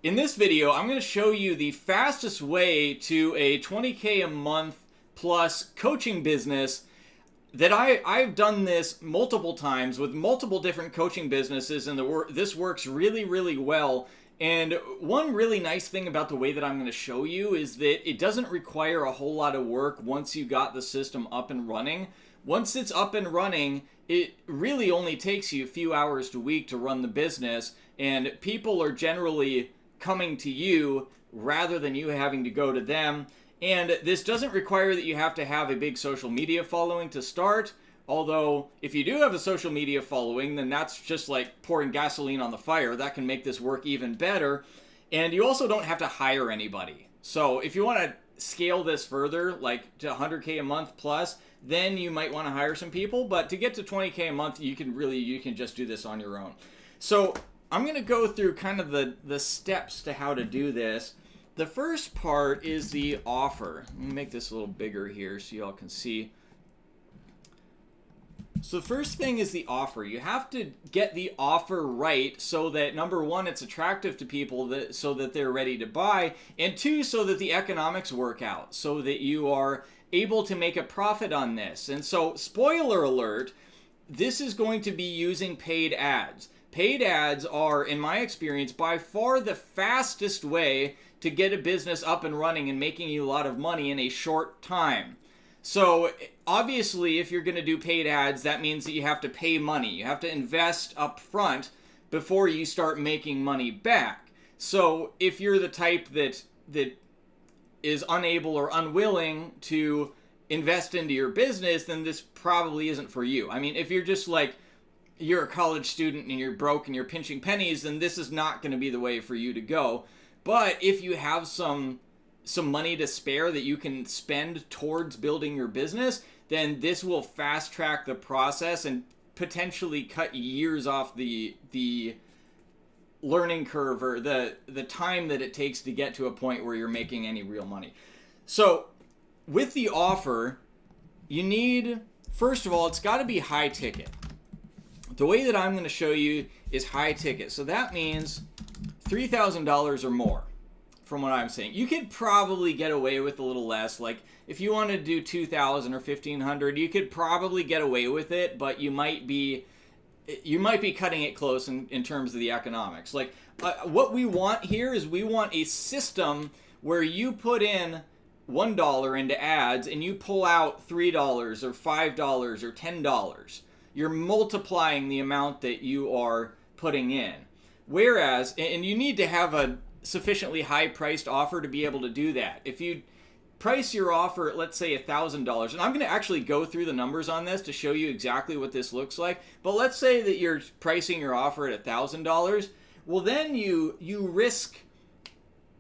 In this video, I'm going to show you the fastest way to a 20K a month plus coaching business that I've done this multiple times with multiple different coaching businesses, and this works really, really well. And one really nice thing about the way that I'm going to show you is that it doesn't require a whole lot of work once you got the system up and running. Once it's up and running, it really only takes you a few hours a week to run the business, and people are generally coming to you rather than you having to go to them. And this doesn't require that you have to have a big social media following to start. Although, if you do have a social media following, then that's just like pouring gasoline on the fire. That can make this work even better. And you also don't have to hire anybody. So if you want to scale this further, like to 100K a month plus, then you might want to hire some people. But to get to 20K a month, you can just do this on your own. So I'm going to go through kind of the steps to how to do this. The first part is the offer. Let me make this a little bigger here so y'all can see. So the first thing is the offer. You have to get the offer right so that, number one, it's attractive to people so that they're ready to buy, and two, so that the economics work out, so that you are able to make a profit on this. And so, spoiler alert, this is going to be using paid ads. Paid ads are, in my experience, by far the fastest way to get a business up and running and making you a lot of money in a short time. So obviously, if you're going to do paid ads, that means that you have to pay money. You have to invest up front before you start making money back. So if you're the type that is unable or unwilling to invest into your business, then this probably isn't for you. I mean, if you're just like, you're a college student and you're broke and you're pinching pennies, then this is not going to be the way for you to go. But if you have some money to spare that you can spend towards building your business, then this will fast track the process and potentially cut years off the learning curve, or the time that it takes to get to a point where you're making any real money. So with the offer, you need, first of all, it's got to be high ticket. The way that I'm going to show you is high ticket. So that means $3,000 or more, from what I'm saying. You could probably get away with a little less. Like if you want to do $2,000 or $1,500, you could probably get away with it, but you might be cutting it close in terms of the economics. Like what we want here is we want a system where you put in $1 into ads and you pull out $3 or $5 or $10. You're multiplying the amount that you are putting in. Whereas, and you need to have a sufficiently high priced offer to be able to do that. If you price your offer at, let's say, $1,000, and I'm going to actually go through the numbers on this to show you exactly what this looks like, but let's say that you're pricing your offer at $1,000, well then you risk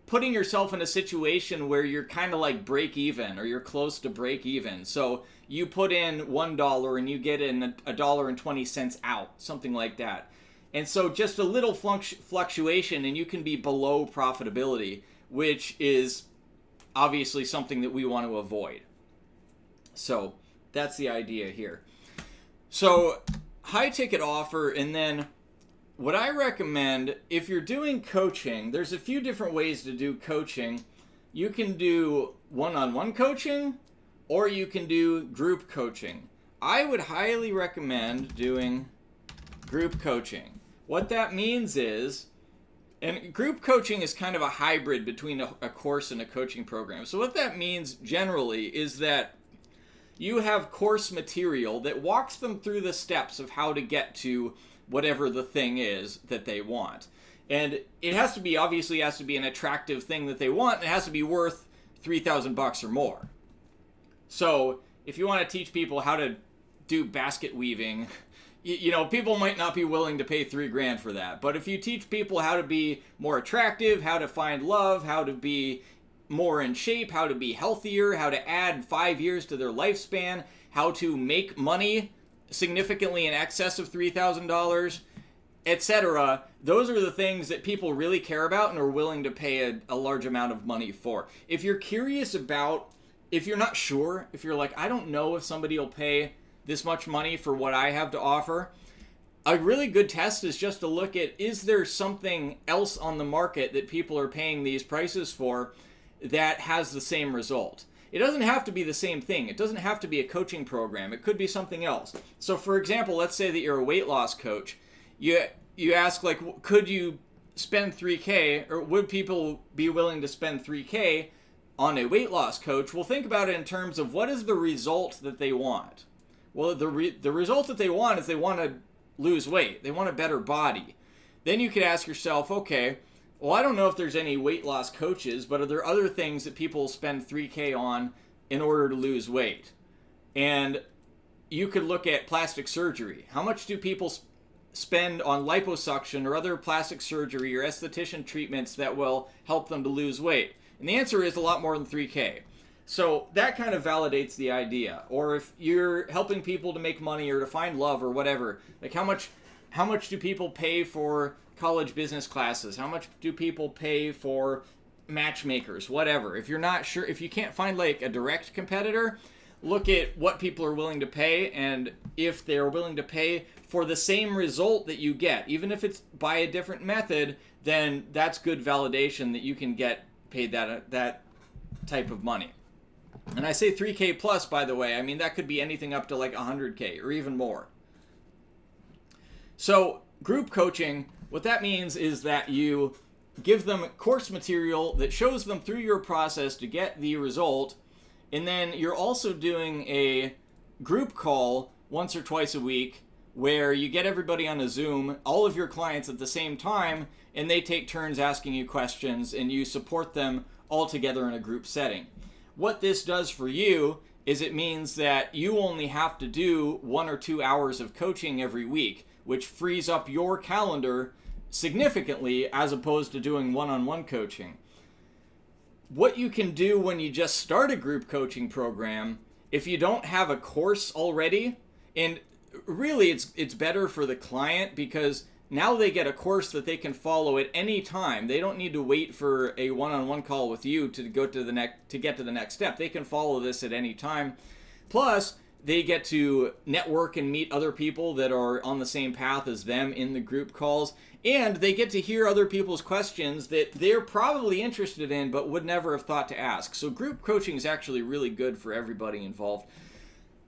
putting yourself in a situation where you're kind of like break even, or you're close to break even. So you put in $1 and you get in $1.20 out, something like that. And so just a little fluctuation and you can be below profitability, which is obviously something that we want to avoid. So that's the idea here. So high ticket offer, and then what I recommend, if you're doing coaching, there's a few different ways to do coaching. You can do one-on-one coaching, or you can do group coaching. I would highly recommend doing group coaching. What that means is, and group coaching is kind of a hybrid between a course and a coaching program. So what that means generally is that you have course material that walks them through the steps of how to get to whatever the thing is that they want. And it has to be, obviously has to be an attractive thing that they want, and it has to be worth $3,000 or more. So if you want to teach people how to do basket weaving, you know, people might not be willing to pay $3,000 for that. But if you teach people how to be more attractive, how to find love, how to be more in shape, how to be healthier, how to add 5 years to their lifespan, how to make money significantly in excess of $3,000, etc., those are the things that people really care about and are willing to pay a large amount of money for. If you're curious about, if you're not sure, if you're like, I don't know if somebody will pay this much money for what I have to offer, a really good test is just to look at, is there something else on the market that people are paying these prices for that has the same result? It doesn't have to be the same thing. It doesn't have to be a coaching program. It could be something else. So for example, let's say that you're a weight loss coach. You ask, like, could you spend 3K, or would people be willing to spend 3K on a weight loss coach? Well, think about it in terms of what is the result that they want. Well, the result that they want is they want to lose weight. They want a better body. Then you could ask yourself, okay, well, I don't know if there's any weight loss coaches, but are there other things that people spend 3K on in order to lose weight? And you could look at plastic surgery. How much do people spend on liposuction or other plastic surgery or esthetician treatments that will help them to lose weight? And the answer is a lot more than 3K. So that kind of validates the idea. Or if you're helping people to make money or to find love or whatever, like how much do people pay for college business classes? How much do people pay for matchmakers? Whatever. If you're not sure, if you can't find like a direct competitor, look at what people are willing to pay, and if they're willing to pay for the same result that you get, even if it's by a different method, then that's good validation that you can get paid that type of money. And I say 3K plus, by the way, I mean that could be anything up to like 100K or even more. So group coaching, what that means is that you give them course material that shows them through your process to get the result, and then you're also doing a group call once or twice a week where you get everybody on a Zoom, all of your clients at the same time, and they take turns asking you questions, and you support them all together in a group setting. What this does for you is it means that you only have to do 1 or 2 hours of coaching every week, which frees up your calendar significantly as opposed to doing one-on-one coaching. What you can do when you just start a group coaching program, if you don't have a course already, and really it's better for the client because now they get a course that they can follow at any time. They don't need to wait for a one-on-one call with you to get to the next step. They can follow this at any time. Plus, they get to network and meet other people that are on the same path as them in the group calls. And they get to hear other people's questions that they're probably interested in but would never have thought to ask. So group coaching is actually really good for everybody involved,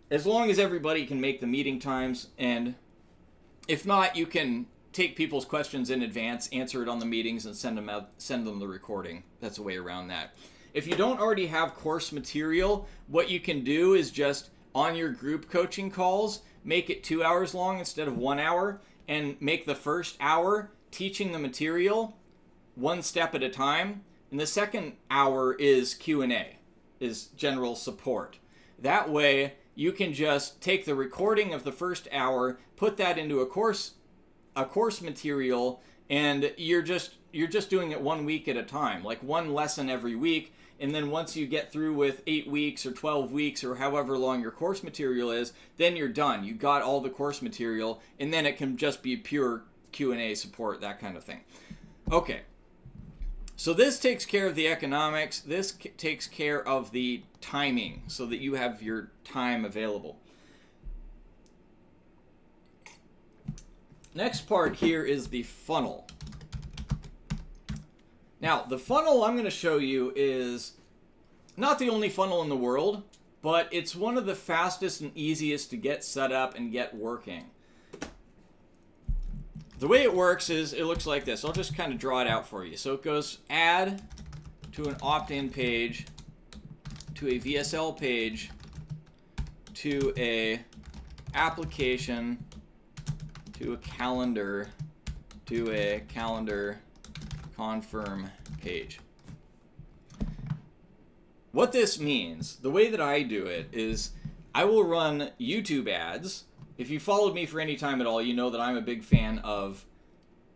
as long as everybody can make the meeting times. And if not, you can take people's questions in advance, answer it on the meetings, and send them the recording. That's a way around that. If you don't already have course material, what you can do is just on your group coaching calls, make it 2 hours long instead of 1 hour, and make the first hour teaching the material one step at a time, and the second hour is Q&A, is general support. That way, you can just take the recording of the first hour, put that into a course material, and you're just doing it 1 week at a time, like one lesson every week. And then once you get through with 8 weeks or 12 weeks or however long your course material is, then you're done. You got all the course material, and then it can just be pure Q&A support, that kind of thing. Okay. So this takes care of the economics. This takes care of the timing so that you have your time available. Next part here is the funnel. Now, the funnel I'm going to show you is not the only funnel in the world, but it's one of the fastest and easiest to get set up and get working. The way it works is it looks like this. I'll just kind of draw it out for you. So it goes add to an opt-in page, to a VSL page, to a application, to a calendar confirm page. What this means, the way that I do it is I will run YouTube ads. If you followed me for any time at all, you know that I'm a big fan of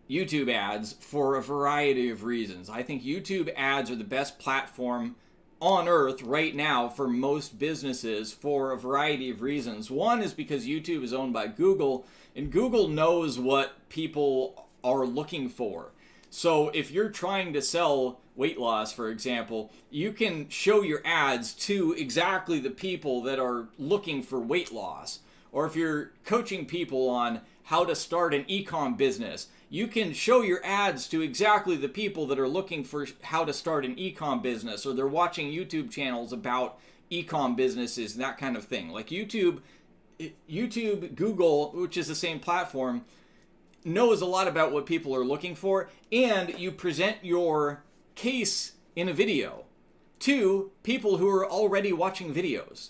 YouTube ads for a variety of reasons. I think YouTube ads are the best platform on earth right now for most businesses for a variety of reasons. One is because YouTube is owned by Google, and Google knows what people are looking for. So if you're trying to sell weight loss, for example, you can show your ads to exactly the people that are looking for weight loss. or if you're coaching people on how to start an e-com business, you can show your ads to exactly the people that are looking for how to start an e-com business, or they're watching YouTube channels about e-com businesses, that kind of thing. Like YouTube, Google, which is the same platform, knows a lot about what people are looking for, and you present your case in a video to people who are already watching videos.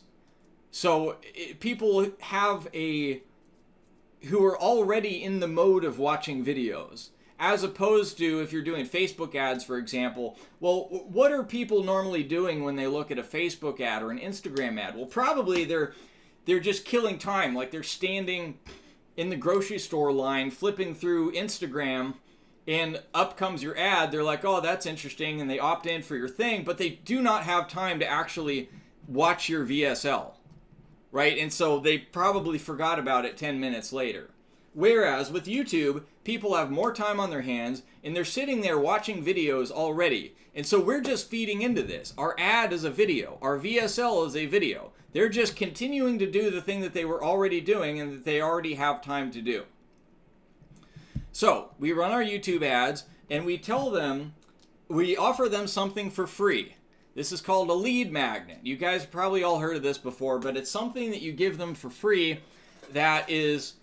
So people who are already in the mode of watching videos, as opposed to if you're doing Facebook ads, for example. Well, what are people normally doing when they look at a Facebook ad or an Instagram ad? Well, probably they're just killing time, like they're standing in the grocery store line flipping through Instagram, and up comes your ad. They're like, oh, that's interesting, and they opt in for your thing, but they do not have time to actually watch your VSL, right? And so they probably forgot about it 10 minutes later. Whereas with YouTube, people have more time on their hands, and they're sitting there watching videos already. And so we're just feeding into this. Our ad is a video. Our VSL is a video. They're just continuing to do the thing that they were already doing and that they already have time to do. So we run our YouTube ads, and we offer them something for free. This is called a lead magnet. You guys have probably all heard of this before, but it's something that you give them for free that's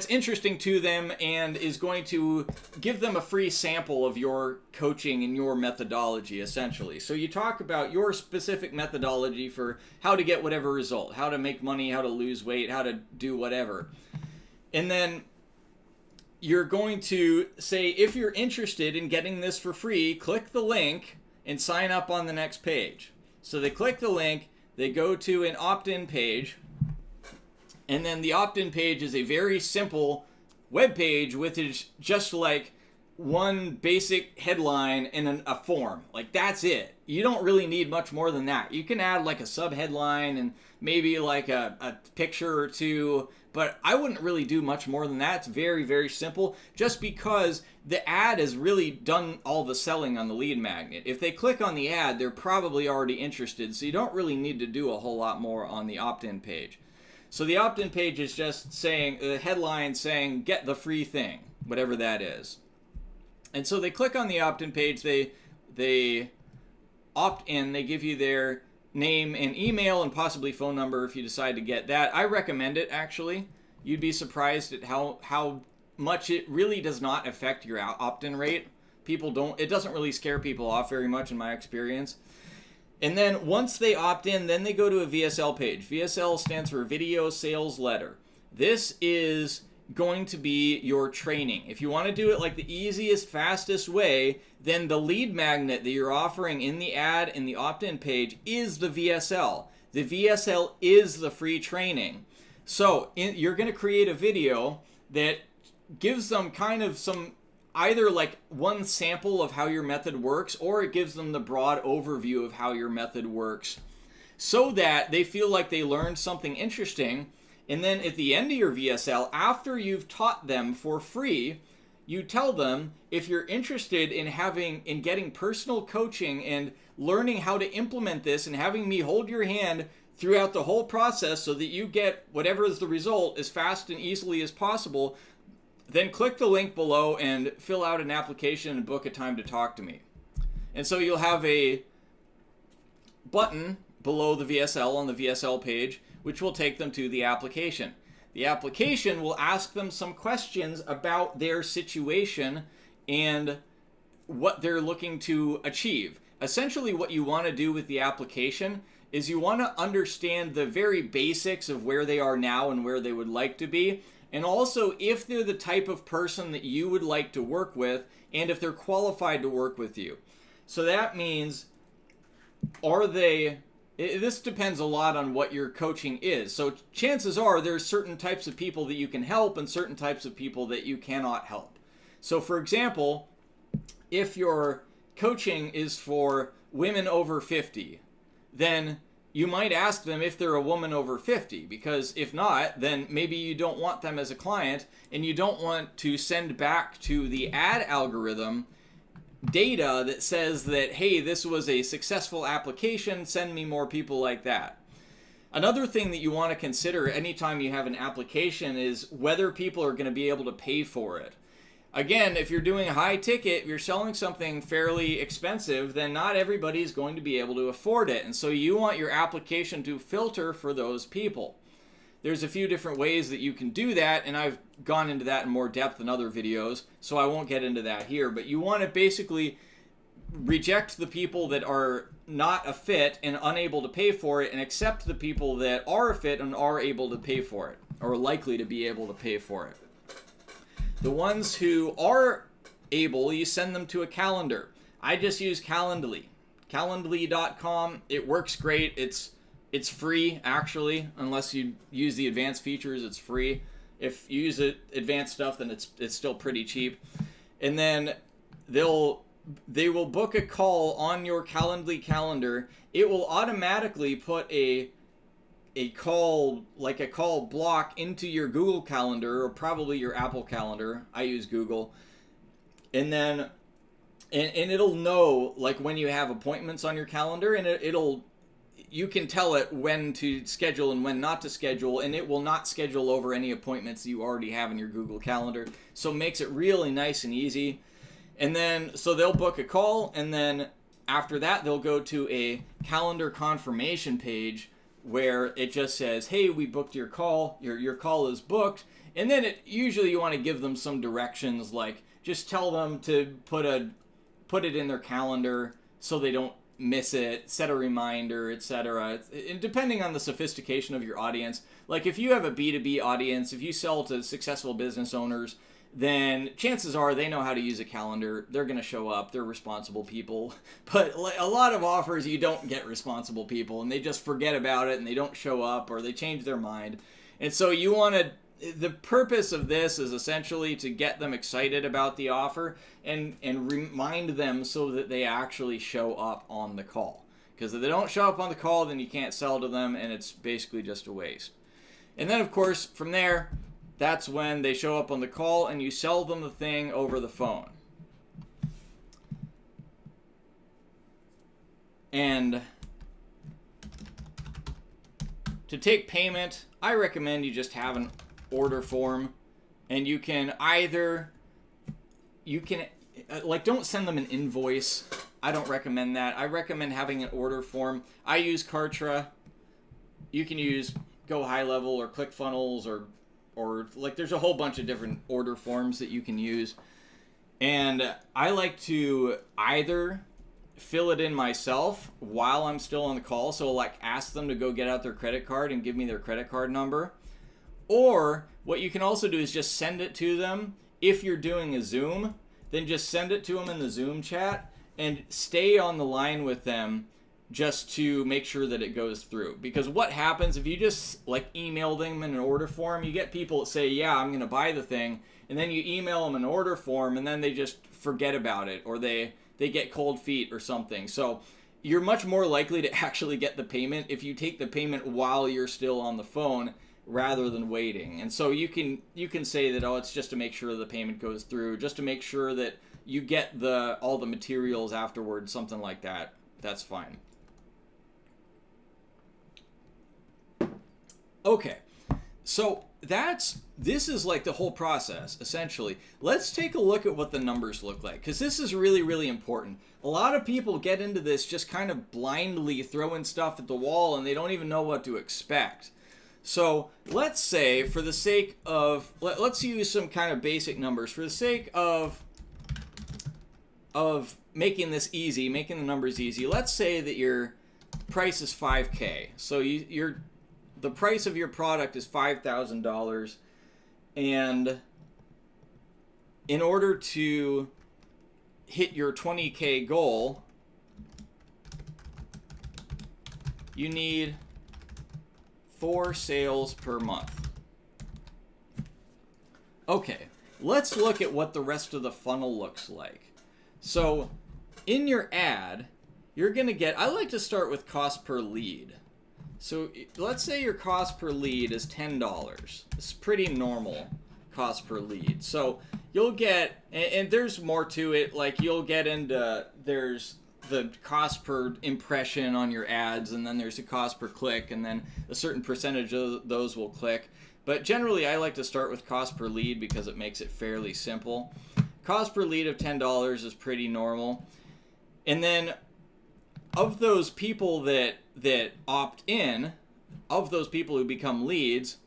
interesting to them and is going to give them a free sample of your coaching and your methodology, essentially. So you talk about your specific methodology for how to get whatever result, how to make money, how to lose weight, how to do whatever. And then you're going to say, if you're interested in getting this for free, click the link and sign up on the next page. So they click the link, they go to an opt-in page, and then the opt-in page is a very simple web page with just like one basic headline and a form. Like, that's it. You don't really need much more than that. You can add like a sub-headline and maybe like a picture or two, but I wouldn't really do much more than that. It's very, very simple, just because the ad has really done all the selling on the lead magnet. If they click on the ad, they're probably already interested, so you don't really need to do a whole lot more on the opt-in page. So the opt-in page is just saying, the headline saying, get the free thing, whatever that is. And so they click on the opt-in page, they opt in, they give you their name and email and possibly phone number if you decide to get that. I recommend it, actually. You'd be surprised at how much it really does not affect your opt-in rate. It doesn't really scare people off very much in my experience. And then once they opt in, then they go to a VSL page. VSL stands for Video Sales Letter. This is going to be your training. If you want to do it like the easiest, fastest way, then the lead magnet that you're offering in the ad in the opt-in page is the VSL. The VSL is the free training. So you're going to create a video that gives them kind of either like one sample of how your method works, or it gives them the broad overview of how your method works, so that they feel like they learned something interesting. And then at the end of your VSL, after you've taught them for free, you tell them, if you're interested in getting personal coaching and learning how to implement this and having me hold your hand throughout the whole process so that you get whatever is the result as fast and easily as possible, then click the link below and fill out an application and book a time to talk to me. And so you'll have a button below the VSL on the VSL page, which will take them to the application. The application will ask them some questions about their situation and what they're looking to achieve. Essentially, what you want to do with the application is you want to understand the very basics of where they are now and where they would like to be, and also if they're the type of person that you would like to work with, and if they're qualified to work with you. So that means, this depends a lot on what your coaching is. So chances are there's certain types of people that you can help and certain types of people that you cannot help. So for example, if your coaching is for women over 50, then you might ask them if they're a woman over 50, because if not, then maybe you don't want them as a client, and you don't want to send back to the ad algorithm data that says that, hey, this was a successful application, send me more people like that. Another thing that you want to consider anytime you have an application is whether people are going to be able to pay for it. Again, if you're doing a high ticket, if you're selling something fairly expensive, then not everybody's going to be able to afford it. And so you want your application to filter for those people. There's a few different ways that you can do that, and I've gone into that in more depth in other videos, so I won't get into that here. But you want to basically reject the people that are not a fit and unable to pay for it, and accept the people that are a fit and are able to pay for it, or likely to be able to pay for it. The ones who are able, you send them to a calendar. I just use Calendly. Calendly.com. It works great. It's free, actually, unless you use the advanced features. It's free. If you use advanced stuff, then it's still pretty cheap. And then they will book a call on your Calendly calendar. It will automatically put a call block into your Google Calendar, or probably your Apple Calendar. I use Google. And then and it'll know like when you have appointments on your calendar, and you can tell it when to schedule and when not to schedule, and it will not schedule over any appointments you already have in your Google Calendar. So it makes it really nice and easy. And then so they'll book a call, and then after that they'll go to a calendar confirmation page where it just says, hey, we booked your call, your call is booked. And then usually you want to give them some directions, like just tell them to put it in their calendar so they don't miss it, set a reminder, etc. And depending on the sophistication of your audience, like if you have a B2B audience, if you sell to successful business owners, then chances are they know how to use a calendar. They're going to show up. They're responsible people. But a lot of offers, you don't get responsible people, and they just forget about it, and they don't show up, or they change their mind. And so you want to, the purpose of this is essentially to get them excited about the offer and remind them so that they actually show up on the call. Because if they don't show up on the call, then you can't sell to them, and it's basically just a waste. And then, of course, from there, that's when they show up on the call and you sell them the thing over the phone. And to take payment, I recommend you just have an order form, and you can don't send them an invoice. I don't recommend that. I recommend having an order form. I use Kartra. You can use Go High Level or ClickFunnels or like there's a whole bunch of different order forms that you can use. And I like to either fill it in myself while I'm still on the call, so like ask them to go get out their credit card and give me their credit card number. Or what you can also do is just send it to them. If you're doing a Zoom, then just send it to them in the Zoom chat and stay on the line with them just to make sure that it goes through. Because what happens if you just like email them in an order form, you get people that say, yeah, I'm going to buy the thing, and then you email them an order form and then they just forget about it, or they get cold feet or something. So you're much more likely to actually get the payment if you take the payment while you're still on the phone rather than waiting. And so you can say that, oh, it's just to make sure the payment goes through, just to make sure that you get all the materials afterwards, something like that. That's fine. Okay, so this is like the whole process, essentially. Let's take a look at what the numbers look like, because this is really, really important. A lot of people get into this just kind of blindly throwing stuff at the wall, and they don't even know what to expect. So let's say, for the sake of, let's use some kind of basic numbers. For the sake of making this easy, making the numbers easy, let's say that your price is $5,000. So the price of your product is $5,000, and in order to hit your $20,000 goal, you need 4 sales per month. Okay, let's look at what the rest of the funnel looks like. So in your ad, you're going to get, I like to start with cost per lead. So let's say your cost per lead is $10. It's pretty normal cost per lead. So you'll get, and there's more to it, like you'll get into, there's the cost per impression on your ads, and then there's a cost per click, and then a certain percentage of those will click. But generally, I like to start with cost per lead because it makes it fairly simple. Cost per lead of $10 is pretty normal. And then of those people that opt in, of those people who become leads,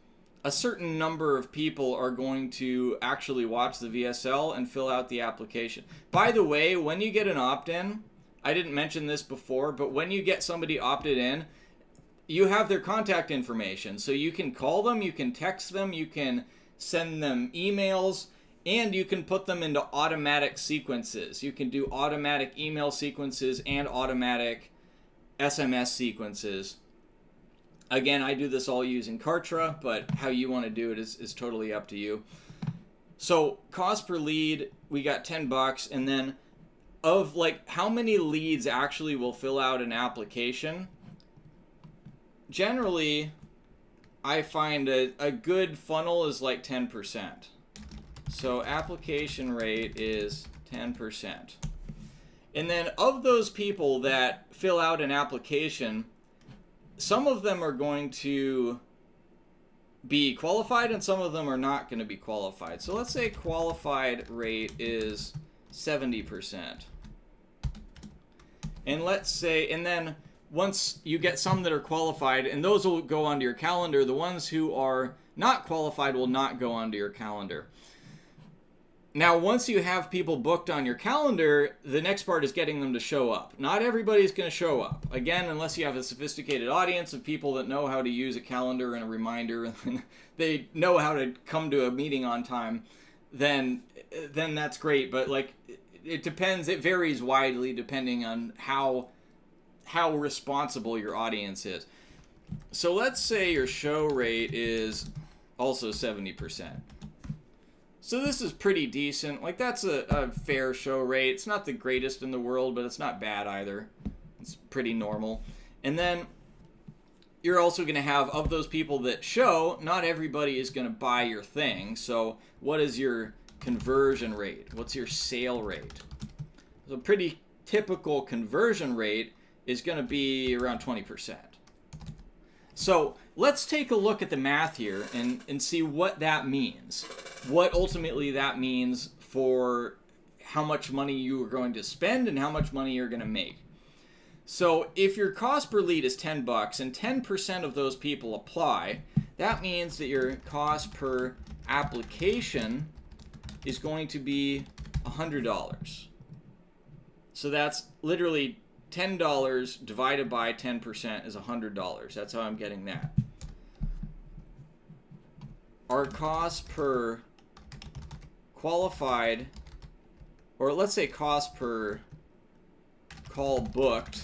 a certain number of people are going to actually watch the VSL and fill out the application. By the way, when you get an opt-in, I didn't mention this before, but when you get somebody opted in, you have their contact information. So you can call them, you can text them, you can send them emails, and you can put them into automatic sequences. You can do automatic email sequences and automatic SMS sequences. Again, I do this all using Kartra, but how you want to do it is totally up to you. So cost per lead, we got $10, and then of like how many leads actually will fill out an application, generally I find a good funnel is like 10%. So application rate is 10%. And then of those people that fill out an application, some of them are going to be qualified and some of them are not going to be qualified. So let's say qualified rate is 70%. And let's say, and then once you get some that are qualified, and those will go onto your calendar, the ones who are not qualified will not go onto your calendar. Now, once you have people booked on your calendar, the next part is getting them to show up. Not everybody's going to show up. Again, unless you have a sophisticated audience of people that know how to use a calendar and a reminder, and they know how to come to a meeting on time, then that's great. But like, it depends. It varies widely depending on how responsible your audience is. So let's say your show rate is also 70%. So this is pretty decent. Like, that's a fair show rate. It's not the greatest in the world, but it's not bad either. It's pretty normal. And then you're also going to have, of those people that show, not everybody is going to buy your thing. So what is your conversion rate? What's your sale rate? So a pretty typical conversion rate is going to be around 20%. So let's take a look at the math here and see what that means. What ultimately that means for how much money you are going to spend and how much money you're going to make. So if your cost per lead is $10 and 10% of those people apply, that means that your cost per application is going to be $100. So that's literally $10 divided by 10% is $100. That's how I'm getting that. Our cost per qualified, or let's say cost per call booked,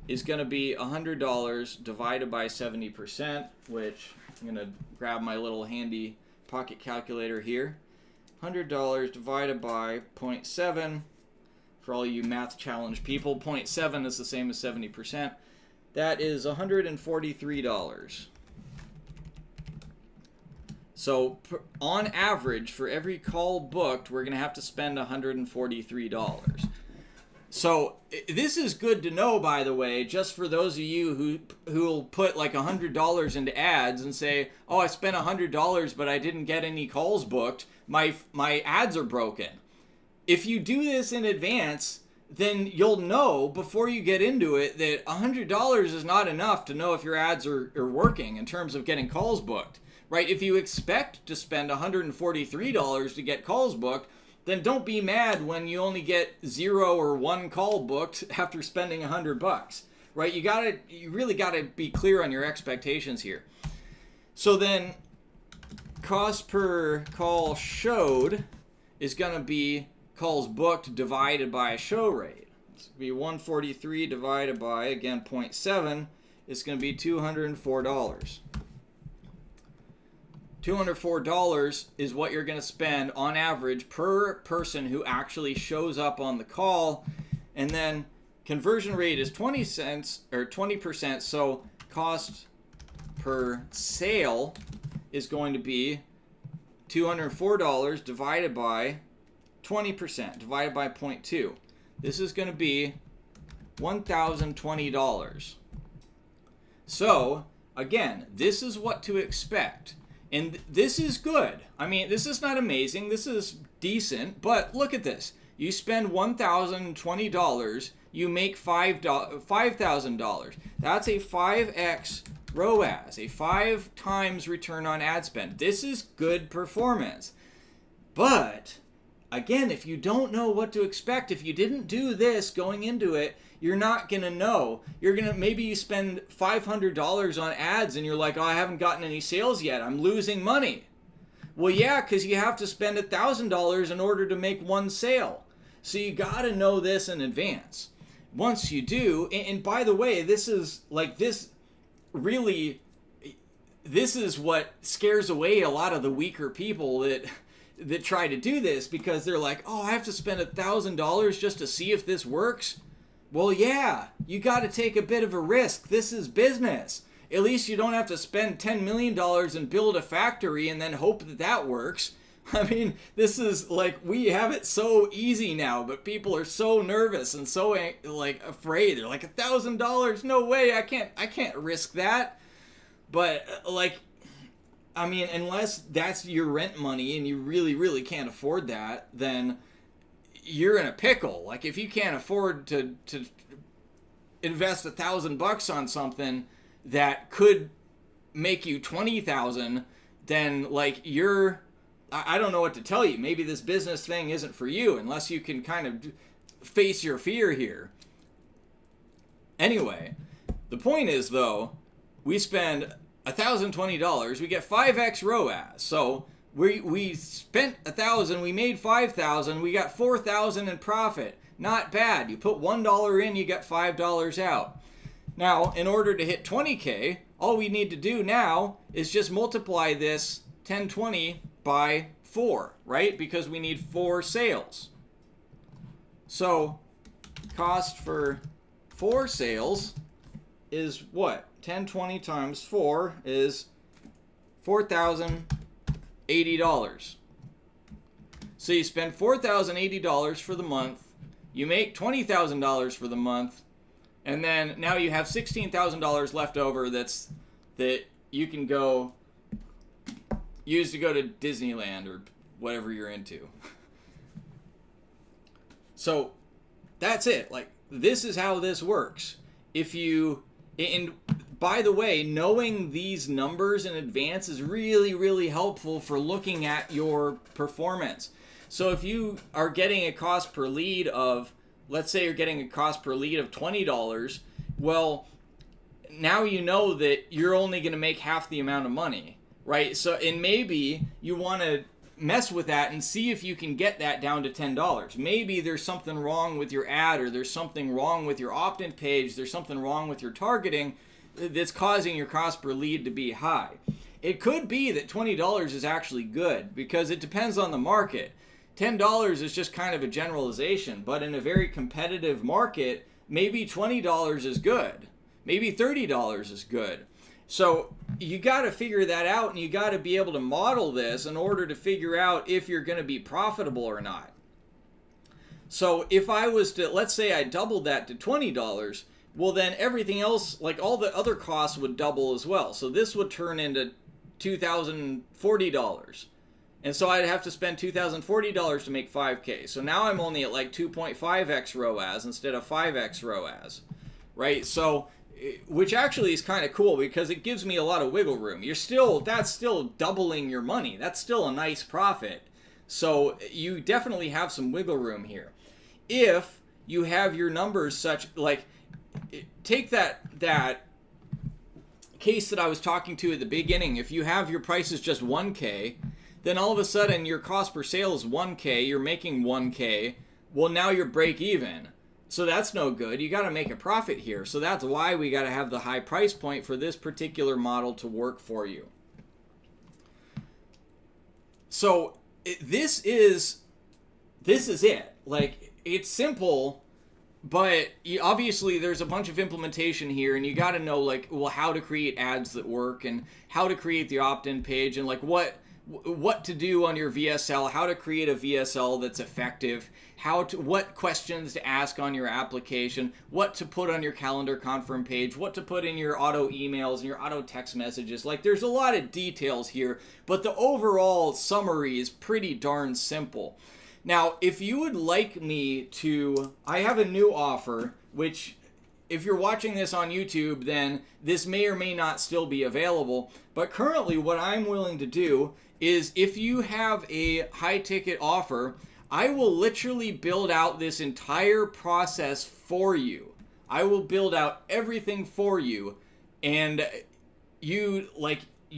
is going to be $100 divided by 70%, which I'm going to grab my little handy pocket calculator here. $100 divided by 0.7. For all you math challenged people, 0.7 is the same as 70%. That is $143. So on average, for every call booked, we're going to have to spend $143. So this is good to know, by the way, just for those of you who will put like $100 into ads and say, oh, I spent $100, but I didn't get any calls booked. My ads are broken. If you do this in advance, then you'll know before you get into it that $100 is not enough to know if your ads are working in terms of getting calls booked, right? If you expect to spend $143 to get calls booked, then don't be mad when you only get 0 or 1 call booked after spending $100, right? You really gotta be clear on your expectations here. So then cost per call showed is gonna be calls booked divided by a show rate. It's going to be 143 divided by, again, 0.7. It's going to be $204. $204 is what you're going to spend on average per person who actually shows up on the call. And then conversion rate is 20 cents or 20%. So cost per sale is going to be $204 divided by 20% divided by 0.2. This is going to be $1,020. So, again, this is what to expect. And this is good. I mean, this is not amazing. This is decent. But look at this. You spend $1,020. You make $5,000. That's a 5x ROAS, a 5 times return on ad spend. This is good performance. But, again, if you don't know what to expect, if you didn't do this going into it, you're not going to know. Maybe you spend $500 on ads and you're like, oh, I haven't gotten any sales yet. I'm losing money. Well, yeah, because you have to spend $1,000 in order to make one sale. So you got to know this in advance. Once you do, and by the way, this is what scares away a lot of the weaker people that try to do this, because they're like, oh, I have to spend $1,000 just to see if this works. Well, yeah, you got to take a bit of a risk. This is business. At least you don't have to spend $10 million and build a factory and then hope that works. I mean, this is like, we have it so easy now, but people are so nervous and so like afraid. They're like, $1,000? No way, I can't risk that. But like, I mean, unless that's your rent money and you really, really can't afford that, then you're in a pickle. Like, if you can't afford to invest $1,000 on something that could make you 20,000, then like I don't know what to tell you. Maybe this business thing isn't for you unless you can kind of face your fear here. Anyway, the point is though, we spend $1,020, we get 5x ROAS. So we spent $1,000, we made $5,000, we got $4,000 in profit. Not bad. You put $1 in, you get $5 out. Now, in order to hit 20K, all we need to do now is just multiply this 1020 by 4, right? Because we need 4 sales. So, cost for 4 sales is what? 1020 times 4 is $4,080. So you spend $4,080 for the month, you make $20,000 for the month, and then now you have $16,000 left over that you can use to go to Disneyland or whatever you're into. So that's it. Like, this is how this works. And by the way, knowing these numbers in advance is really, really helpful for looking at your performance. So if you are getting a cost per lead of, let's say you're getting a cost per lead of $20, well, now you know that you're only going to make half the amount of money, right? So, and maybe you want to mess with that and see if you can get that down to $10. Maybe there's something wrong with your ad, or there's something wrong with your opt-in page, there's something wrong with your targeting that's causing your cost per lead to be high. It could be that $20 is actually good, because it depends on the market. $10 is just kind of a generalization, but in a very competitive market, maybe $20 is good. Maybe $30 is good. So you got to figure that out, and you got to be able to model this in order to figure out if you're going to be profitable or not. So if I was to, let's say I doubled that to $20, well then everything else, like all the other costs, would double as well. So this would turn into $2,040. And so I'd have to spend $2,040 to make 5K. So now I'm only at like 2.5x ROAS instead of 5x ROAS, right? So, which actually is kind of cool, because it gives me a lot of wiggle room. That's still doubling your money. That's still a nice profit. So you definitely have some wiggle room here. If you have your numbers such, like, take that case that I was talking to at the beginning. If you have your prices just 1K, then all of a sudden your cost per sale is 1K, you're making 1K, well now you're break even. So that's no good. You got to make a profit here. So that's why we got to have the high price point for this particular model to work for you. So this is it. Like, it's simple, but obviously there's a bunch of implementation here, and you got to know, like, well, how to create ads that work, and how to create the opt-in page, and like what what to do on your VSL, how to create a VSL that's effective, what questions to ask on your application, what to put on your calendar confirm page, what to put in your auto emails and your auto text messages. Like, there's a lot of details here, but the overall summary is pretty darn simple. Now, if you would like me to, I have a new offer, which if you're watching this on YouTube, then this may or may not still be available. But currently what I'm willing to do is, if you have a high ticket offer, I will literally build out this entire process for you. I will build out everything for you, and you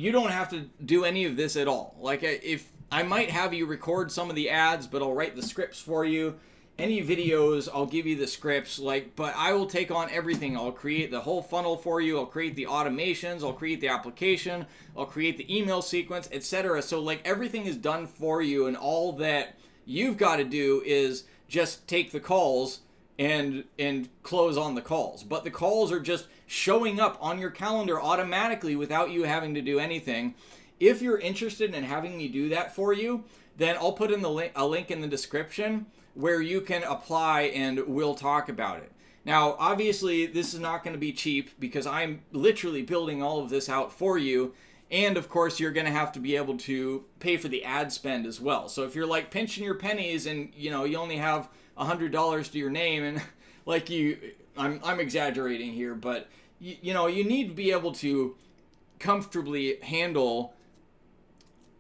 don't have to do any of this at all. Like, if I might have you record some of the ads, but I'll write the scripts for you. Any videos, I'll give you the scripts, but I will take on everything. I'll create the whole funnel for you. I'll create the automations. I'll create the application. I'll create the email sequence, etc. So everything is done for you, and all that you've got to do is just take the calls and close on the calls. But the calls are just showing up on your calendar automatically without you having to do anything. If you're interested in having me do that for you, then I'll put in a link in the description where you can apply, and we'll talk about it. Now, obviously, this is not going to be cheap because I'm literally building all of this out for you. And of course, you're going to have to be able to pay for the ad spend as well. So if you're pinching your pennies and you only have $100 to your name, and I'm exaggerating here, but you need to be able to comfortably handle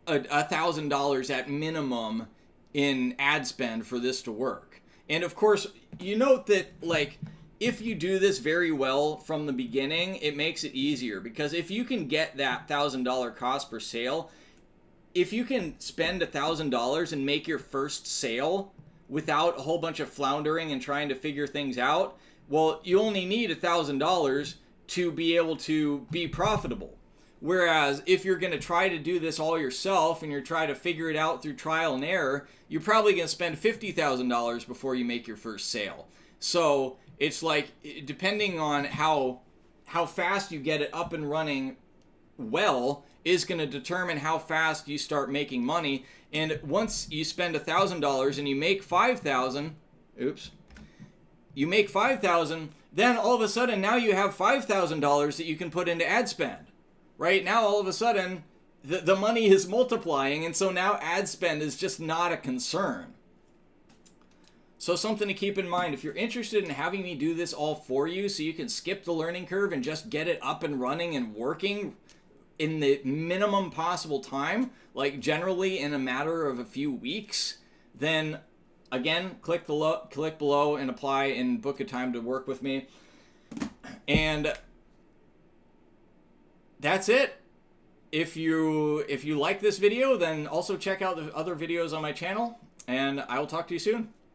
$1,000 at minimum in ad spend for this to work. And of course, you note that if you do this very well from the beginning, it makes it easier, because if you can get that $1,000 cost per sale, if you can spend $1,000 and make your first sale without a whole bunch of floundering and trying to figure things out, well, you only need $1,000 to be able to be profitable. Whereas if you're going to try to do this all yourself and you're trying to figure it out through trial and error, you're probably going to spend $50,000 before you make your first sale. So it's depending on how fast you get it up and running well is going to determine how fast you start making money. And once you spend $1,000 and you make $5,000, you make $5,000, then all of a sudden now you have $5,000 that you can put into ad spend. Right now, all of a sudden, the money is multiplying, and so now ad spend is just not a concern. So something to keep in mind, if you're interested in having me do this all for you so you can skip the learning curve and just get it up and running and working in the minimum possible time, generally in a matter of a few weeks, then again, click below and apply and book a time to work with me. And that's it. If you like this video, then also check out the other videos on my channel, and I will talk to you soon.